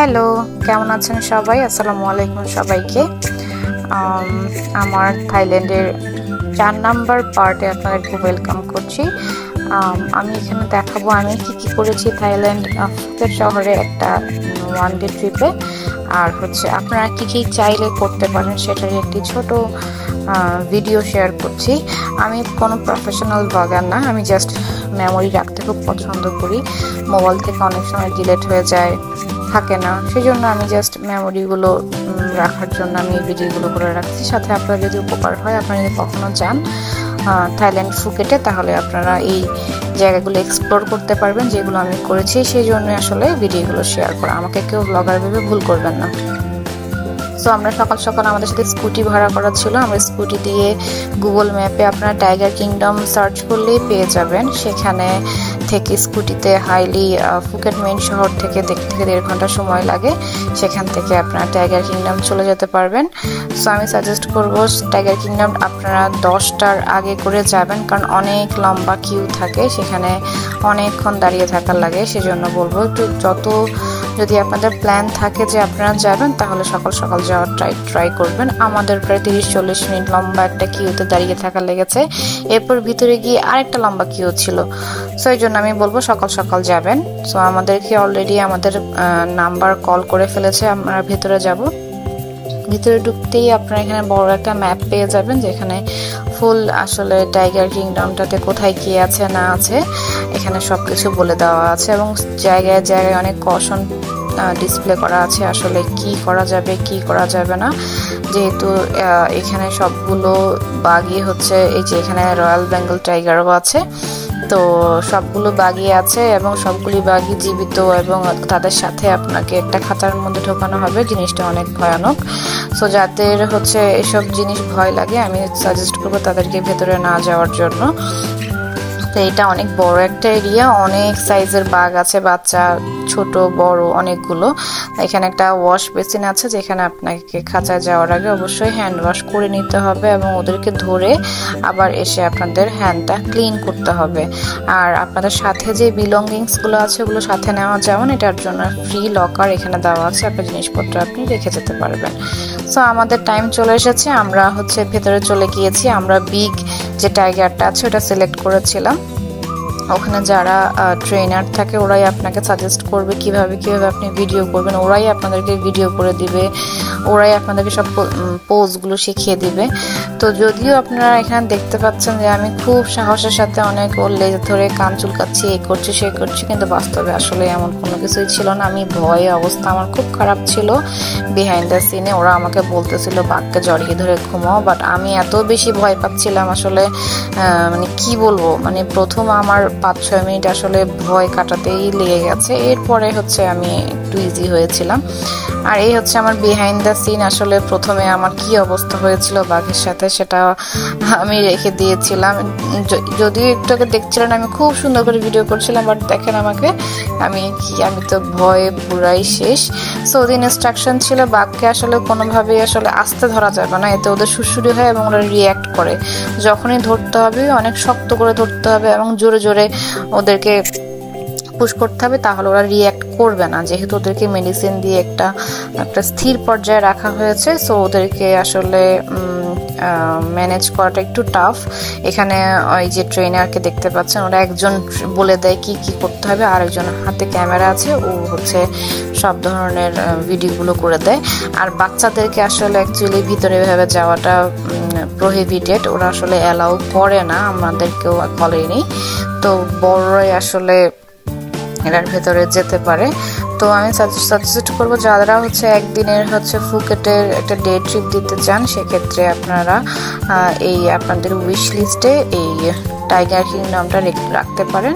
Hello, কেমন আছেন সবাই? আসসালামু আলাইকুম সবাইকে। আমার থাইল্যান্ডের 4 নাম্বার পার্টে আপনাদেরকে ওয়েলকাম করছি। আমি এখানে দেখাবো আমি কি করেছি থাইল্যান্ড ফুকেট শহরে একটা ওয়ান ডে ট্রিপে। আর আপনারা কি চাইলে করতে পারেন সেটারই একটি ছোট ভিডিও শেয়ার করছি। আমি কোনো প্রফেশনাল ব্লগার না, আমি জাস্ট মেমোরি রাখতে খুব পছন্দ করি। মোবাইল থেকে অনেক সময় ডিলিট হয়ে যায়, থাকে না, সেই জন্য আমি জাস্ট মেমোরিগুলো রাখার জন্য আমি এই ভিডিওগুলো করে রাখছি। সাথে আপনারা যদি উপকার হয়, আপনারা যদি কখনো যান থাইল্যান্ড ফুকেটে, তাহলে আপনারা এই জায়গাগুলো এক্সপ্লোর করতে পারবেন যেগুলো আমি করেছি। সেই জন্য আসলে ভিডিওগুলো শেয়ার করা, আমাকে কেউ ব্লগার ভেবে ভুল করবেন না। সো আমরা সকাল সকাল আমাদের সাথে স্কুটি ভাড়া করা ছিল। আমরা স্কুটি দিয়ে গুগল ম্যাপে আপনারা টাইগার কিংডম সার্চ করলেই পেয়ে যাবেন। সেখানে থেকে স্কুটিতে হাইলি ফুকেট মেইন শহর থেকে দেখতে 1.5 ঘন্টা সময় লাগে। সেখান থেকে আপনারা টাইগার কিংডম চলে যেতে পারবেন। সো আমি সাজেস্ট করব টাইগার কিংডম আপনারা 10টার আগে করে যাবেন, কারণ অনেক লম্বা কিউ থাকে, সেখানে অনেকক্ষণ দাঁড়িয়ে থাকার লাগে। সেজন্য বলবো একটু যদি আপনাদের প্ল্যান থাকে যে আপনারা যাবেন, তাহলে সকাল সকাল যাওয়ার ট্রাই করবেন। আমাদের প্রায় 30-40 মিনিট লম্বা একটা কিউতে দাঁড়িয়ে থাকা লেগেছে। এরপর ভিতরে গিয়ে আরেকটা লম্বা কিউ ছিল। সো এই জন্য আমি বলবো সকাল সকাল যাবেন। সো আমাদেরকে অলরেডি আমাদের নাম্বার কল করে ফেলেছে, আমরা ভেতরে যাব। ভিতরে ঢুকতেই আপনারা এখানে বড় একটা ম্যাপ পেয়ে যাবেন, যেখানে ফুল আসলে টাইগার কিংডমটাতে কোথায় কি আছে না আছে এখানে সবকিছু বলে দেওয়া আছে, এবং জায়গায় জায়গায় অনেক কশন ডিসপ্লে করা আছে আসলে কি করা যাবে কি করা যাবে না। যেহেতু এখানে সবগুলো বাঘই এই যে এখানে রয়্যাল বেঙ্গল টাইগারও আছে, তো সবগুলো বাঘই আছে এবং সবগুলি বাঘই জীবিত, এবং তাদের সাথে আপনাকে একটা খাঁচার মধ্যে ঢোকানো হবে। জিনিসটা অনেক ভয়ানক। সো যাদের এসব জিনিস ভয় লাগে, আমি সাজেস্ট করবো তাদেরকে ভেতরে না যাওয়ার জন্য। তো এটা অনেক বড় একটা এরিয়া, অনেক সাইজের বাঘ আছে, বাচ্চা ছোট বড় অনেকগুলো। এখানে একটা ওয়াশ বেসিন আছে, যেখানে আপনাকে খাঁচায় যাওয়ার আগে অবশ্যই হ্যান্ড ওয়াশ করে নিতে হবে, এবং ওদেরকে ধরে আবার এসে আপনাদের হ্যান্ডটা ক্লিন করতে হবে। আর আপনাদের সাথে যে বিলঙ্গিংসগুলো আছে ওগুলো সাথে নেওয়া যাবে না, এটার জন্য ফ্রি লকার এখানে দেওয়া আছে, আপনার জিনিসপত্র আপনি রেখে যেতে পারবেন। সো আমাদের টাইম চলে এসেছে, আমরা ভেতরে চলে গিয়েছি। আমরা বিগ যে টাইগারটা আছে ওটা সিলেক্ট করেছিলাম। ওখানে যারা ট্রেনার থাকে ওরাই আপনাকে সাজেস্ট করবে কিভাবে আপনি ভিডিও করবেন, ওরাই আপনাদেরকে ভিডিও করে দিবে, ওরাই আপনাদেরকে সব পোজগুলো শিখিয়ে দিবে। তো যদিও আপনারা এখানে দেখতে পাচ্ছেন যে আমি খুব সাহসের সাথে অনেক লেজ ধরে কান চুলকাচ্ছি, এই করছি সে করছি, কিন্তু বাস্তবে আসলে এমন কোনো কিছুই ছিল না। আমি ভয়ে অবস্থা আমার খুব খারাপ ছিল। বিহাইন্ড দ্য সিনে ওরা আমাকে বলতেছিল বাঘকে জড়িয়ে ধরে ঘুমাও, বাট আমি এত বেশি ভয় পাচ্ছিলাম আসলে মানে কি বলবো, মানে প্রথম আমার 5-6 মিনিট আসলে ভয় কাটাতেই লেগে গেছে। এরপরে আমি একটু ইজি হয়েছিলাম। আর এই আমার বিহাইন্ড দ্য সিন। আসলে প্রথমে আমার কি অবস্থা হয়েছিল বাঘের সাথে সেটা আমি রেখে দিয়েছিলাম। যদিও একটু আগে দেখছিলেন আমি খুব সুন্দর করে ভিডিও করছিলাম, বাট দেখেন আমাকে, আমি তো ভয়ে পুরাই শেষ। সো ওদের ইনস্ট্রাকশন ছিল বাঘকে আসলে কোনোভাবেই আস্তে ধরা যাবে না, এতে ওদের সুড়সুড়ি হয় এবং ওরা রিয়্যাক্ট করে। যখনই ধরতে হবে অনেক শক্ত করে ধরতে হবে এবং জোরে জোরে ওদেরকে পুশ করতে হবে, তাহলে ওরা রিয়্যাক্ট করবে না। যেহেতু ওদেরকে মেডিসিন দিয়ে একটা স্থির পর্যায়ে রাখা হয়েছে, সো ওদেরকে আসলে ম্যানেজ করাটা একটু টাফ। এখানে ওই যে ট্রেনারকে দেখতে পাচ্ছেন, ওরা একজন বলে দেয় কি করতে হবে, আর একজন হাতে ক্যামেরা আছে, ও সব ধরনের ভিডিওগুলো করে দেয়। আর বাচ্চাদেরকে আসলে অ্যাকচুয়ালি ভিতরে এভাবে যাওয়াটা প্রহিবিটেড, ওরা আসলে অ্যালাউ করে না, আমাদেরকেও বলেনি। তো বড়রাই আসলে এটার ভেতরে যেতে পারে। তো আমি সাজেস্ট করবো যারা একদিনের ফুকেটের একটা ডে ট্রিপ দিতে চান, সেক্ষেত্রে আপনারা এই আপনাদের উইশ লিস্টে এই টাইগার কিংডমটা রাখতে পারেন।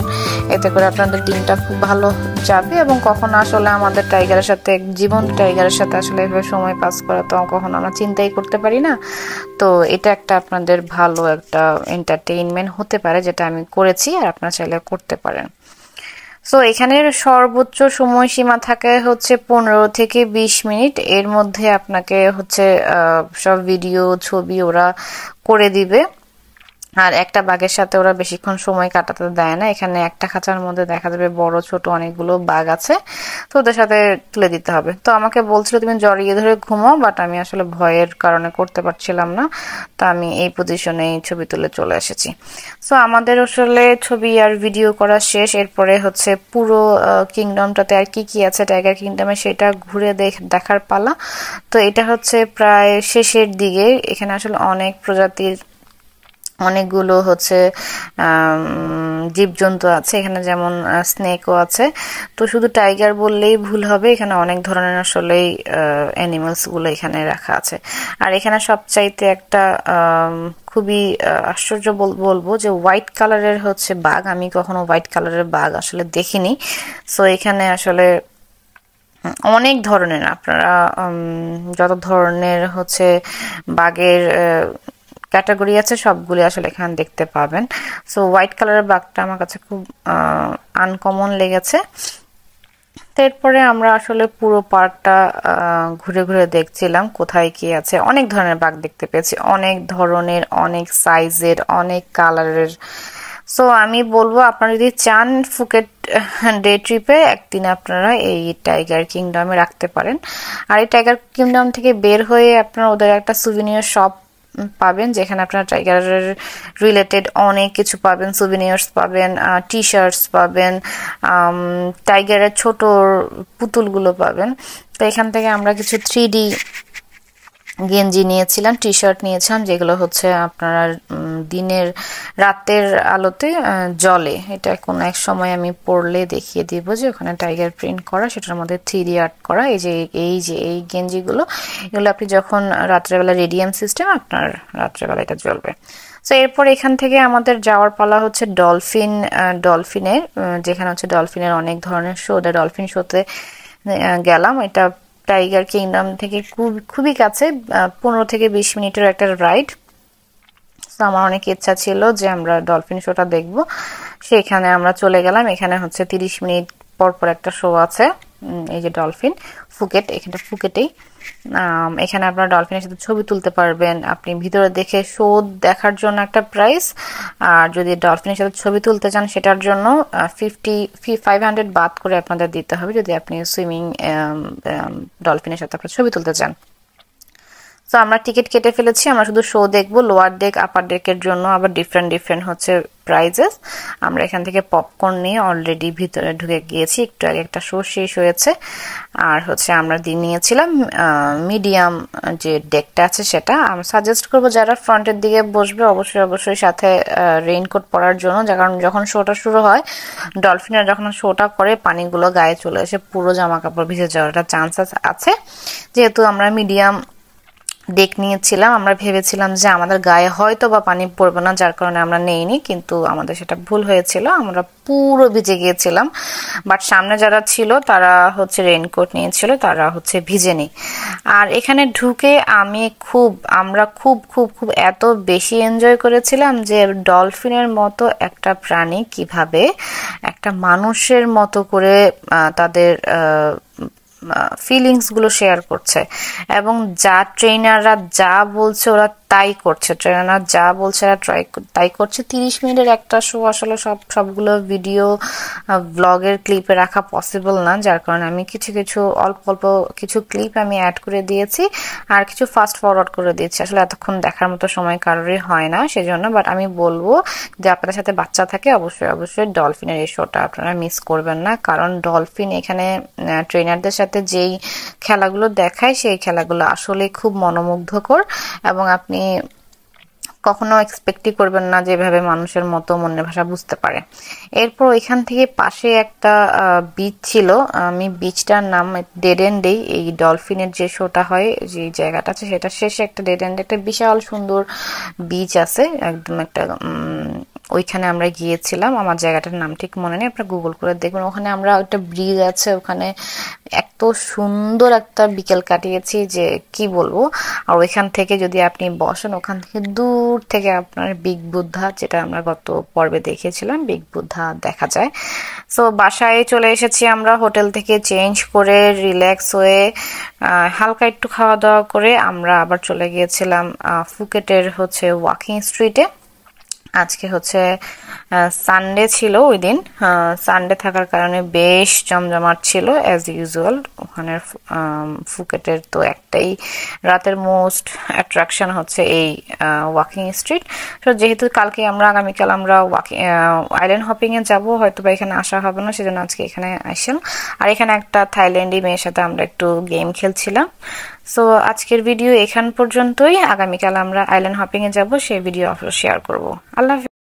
এতে করে আপনাদের দিনটা খুব ভালো যাবে, এবং কখনো আমাদের টাইগারের সাথে জীবন টাইগারের সাথে এভাবে সময় পাস করা তো কখনো আমরা চিন্তাই করতে পারি না। তো এটা একটা আপনাদের ভালো একটা এন্টারটেইনমেন্ট হতে পারে, যেটা আমি করেছি, আর আপনারা চাইলে করতে পারেন। সো এখানের সর্বোচ্চ সময়সীমা থাকে 15 থেকে 20 মিনিট। এর মধ্যে আপনাকে সব ভিডিও ছবি ওরা করে দিবে। আর একটা বাঘের সাথে ওরা বেশিক্ষণ সময় কাটাতে দেয় না। এখানে একটা খাঁচার মধ্যে দেখা যাবে বড় ছোট অনেকগুলো বাঘ আছে, তো ওদের সাথে তুলে দিতে হবে। তো আমাকে বলছিল তুমি জড়িয়ে ধরে ঘুমাও, বাট আমি আসলে ভয়ের কারণে করতে পারছিলাম না, তো আমি এই পজিশনে ছবি তুলে চলে এসেছি। সো আমাদের আসলে ছবি আর ভিডিও করা শেষ। এরপরে হচ্ছে পুরো কিংডমটাতে আর কি কি আছে টাইগার কিংডমে সেটা ঘুরে দেখার পালা। তো এটা হচ্ছে প্রায় শেষের দিকে। এখানে আসলে অনেক প্রজাতির অনেকগুলো হচ্ছে জীবজন্তু আছে এখানে, যেমন স্নেকও আছে। তো শুধু টাইগার বললেই ভুল হবে, এখানে অনেক ধরনের আসলেই অ্যানিমালস গুলো এখানে রাখা আছে। আর এখানে সবচাইতে একটা খুবই আশ্চর্য বলবো যে হোয়াইট কালারের হচ্ছে বাঘ। আমি কখনো হোয়াইট কালারের বাঘ আসলে দেখিনি। সো এখানে আসলে অনেক ধরনের আপনারা যত ধরনের হচ্ছে বাঘের ক্যাটাগরি আছে সবগুলি আসলে এখানে দেখতে পাবেন। সো হোয়াইট কালারের বাঘটা আমার কাছে খুব আনকমন লেগেছে। এরপরে আমরা আসলে পুরো পার্কটা ঘুরে ঘুরে দেখছিলাম কোথায় কি আছে। অনেক ধরনের বাঘ দেখতে পেয়েছি, অনেক ধরনের, অনেক সাইজের, অনেক কালারের। সো আমি বলবো আপনারা যদি চান ফুকেট ডে ট্রিপে একদিন আপনারা এই টাইগার কিংডমে রাখতে পারেন। আর এই টাইগার কিংডম থেকে বের হয়ে আপনারা ওদের একটা সুভিনিয়ার শপ পাবেন, যেখানে আপনারা টাইগারের রিলেটেড অনেক কিছু পাবেন, সুভিনিয়ার্স পাবেন, টি শার্টস পাবেন, টাইগারের ছোট পুতুলগুলো পাবেন। তো এখান থেকে আমরা কিছু 3D গেঞ্জি নিয়েছিলাম, টি শার্ট নিয়েছিলাম, যেগুলো হচ্ছে আপনারা দিনের রাতের আলোতে জ্বলে। এটা কোনো এক সময় আমি পরলে দেখিয়ে দিব যে ওখানে টাইগার প্রিন্ট করা, সেটার মধ্যে 3D আর্ট করা। এই গেঞ্জিগুলো, এগুলো আপনি যখন রাত্রেবেলা রেডিয়াম সিস্টেম, আপনার রাত্রেবেলা এটা জ্বলবে। তো এরপর এখান থেকে আমাদের যাওয়ার পালা হচ্ছে ডলফিনের, যেখানে হচ্ছে ডলফিনের অনেক ধরনের শো। ডলফিন শোতে গেলাম। এটা টাইগার কিংডম থেকে খুবই কাছে, 15 থেকে 20 মিনিটের একটা রাইড। আমার অনেক ইচ্ছা ছিল যে আমরা ডলফিন শোটা দেখব, সেখানে আমরা চলে গেলাম। এখানে হচ্ছে 30 মিনিট পর পর একটা শো আছে। এই যে ডলফিন ফুকেট, এখানটা ফুকেটেই। এখানে আপনারা ডলফিনের সাথে ছবি তুলতে পারবেন। আপনি ভিতরে দেখে শো দেখার জন্য একটা প্রাইস, আর যদি ডলফিনের সাথে ছবি তুলতে চান সেটার জন্য 500 বাদ করে আপনাদের দিতে হবে, যদি আপনি সুইমিং ডলফিনের সাথে আপনার ছবি তুলতে চান। তো আমরা টিকিট কেটে ফেলেছি, আমরা শুধু শো দেখবো। লোয়ার ডেক আপার ডেকের জন্য আবার ডিফারেন্ট হচ্ছে প্রাইজেস। আমরা এখান থেকে পপকর্ন নিয়ে অলরেডি ভিতরে ঢুকে গিয়েছি, একটু আগে একটা শো শেষ হয়েছে। আর হচ্ছে আমরা নিয়েছিলাম মিডিয়াম যে ডেকটা আছে সেটা। আমি সাজেস্ট করবো যারা ফ্রন্টের দিকে বসবে অবশ্যই সাথে রেইনকোট পরার জন্য, কারণ যখন শোটা শুরু হয়, ডলফিনের যখন শোটা করে পানিগুলো গায়ে চলে এসে পুরো জামা কাপড় ভিজে যাওয়ার একটা চান্স আছে। যেহেতু আমরা মিডিয়াম ডেক নিয়েছিলাম, আমরা ভেবেছিলাম যে আমাদের গায়ে হয়তো বা পানি পড়বে না, যার কারণে আমরা নেইনি, কিন্তু আমাদের সেটা ভুল হয়েছিল, আমরা পুরো ভিজে গিয়েছিলাম। বাট সামনে যারা ছিল তারা হচ্ছে রেইনকোট নিয়েছিল, তারা হচ্ছে ভিজেনি। আর এখানে ঢুকে আমরা খুব এত বেশি এনজয় করেছিলাম যে ডলফিনের মতো একটা প্রাণী কিভাবে একটা মানুষের মতো করে তাদের ফিলিংস গুলো শেয়ার করছে, এবং যা ট্রেনাররা যা বলছে ওরা তাই করছে। ট্রেনাররা যা বলছে ওরা তাই করছে। 30 মিনিটের একটা শো আসলে সবগুলো ভিডিও ব্লগের ক্লিপে রাখা পসিবল না, যার কারণে আমি কিছু অল্প কিছু ক্লিপ আমি অ্যাড করে দিয়েছি, আর কিছু ফাস্ট ফরওয়ার্ড করে দিয়েছি। আসলে এতক্ষণ দেখার মতো সময় কারোরই হয় না সেজন্য। বাট আমি বলবো যে আপনাদের সাথে বাচ্চা থাকে অবশ্যই ডলফিনের এই শোটা আপনারা মিস করবেন না, কারণ ডলফিন এখানে ট্রেনারদের সাথে যেই খেলাগুলো দেখায় সেই খেলাগুলো আসলে খুব মনোমুগ্ধকর, এবং আপনি কখনো এক্সপেক্টই করবেন না যেভাবে মানুষের মতো মনের ভাষা বুঝতে পারে। এরপর এখান থেকে পাশে একটা বিচ ছিল, আমি বিচটার নাম ডেড এন্ডেই, এই ডলফিনের যে শোটা হয় যে জায়গাটা আছে সেটা শেষে একটা ডেড এন্ড, একটা বিশাল সুন্দর বিচ আছে একদম একটা, ওইখানে আমরা গিয়েছিলাম। আমার জায়গাটার নাম ঠিক মনে নেই, আপনারা গুগল করে দেখবেন। ওখানে আমরা একটা ব্রিজ আছে, ওখানে এত সুন্দর একটা বিকেল কাটিয়েছি যে কি বলবো। আর ওইখান থেকে যদি আপনি বসেন, ওখান থেকে দূর থেকে আপনার বিগ বুদ্ধা, যেটা আমরা গত পর্বে দেখিয়েছিলাম, বিগ বুদ্ধা দেখা যায়। সো বাসায় চলে এসেছি আমরা হোটেল থেকে চেঞ্জ করে, রিল্যাক্স হয়ে হালকা একটু খাওয়া দাওয়া করে আমরা আবার চলে গিয়েছিলাম ফুকেটের হচ্ছে ওয়াকিং স্ট্রিটে। আজকে হচ্ছে সানডে ছিল, ওই দিন সানডে থাকার কারণে বেশ জমজমাট ছিল অ্যাজ ইউজুয়াল। ওখানে ফুকেটের তো একটাই রাতের মোস্ট অ্যাট্রাকশন হচ্ছে এই ওয়াকিং স্ট্রিট। তো যেহেতু আগামীকাল আমরা আইল্যান্ড হপিংয়ে যাব, হয়তো বা এখানে আসা হবে না, সেজন্য আজকে এখানে আসলাম। আর এখানে একটা থাইল্যান্ডি মেয়ের সাথে আমরা একটু গেম খেলছিলাম। সো আজকের ভিডিও এখান পর্যন্তই। আগামীকাল আমরা আইল্যান্ড হপিংয়ে যাব, সেই ভিডিও শেয়ার করব। আল্লাহ।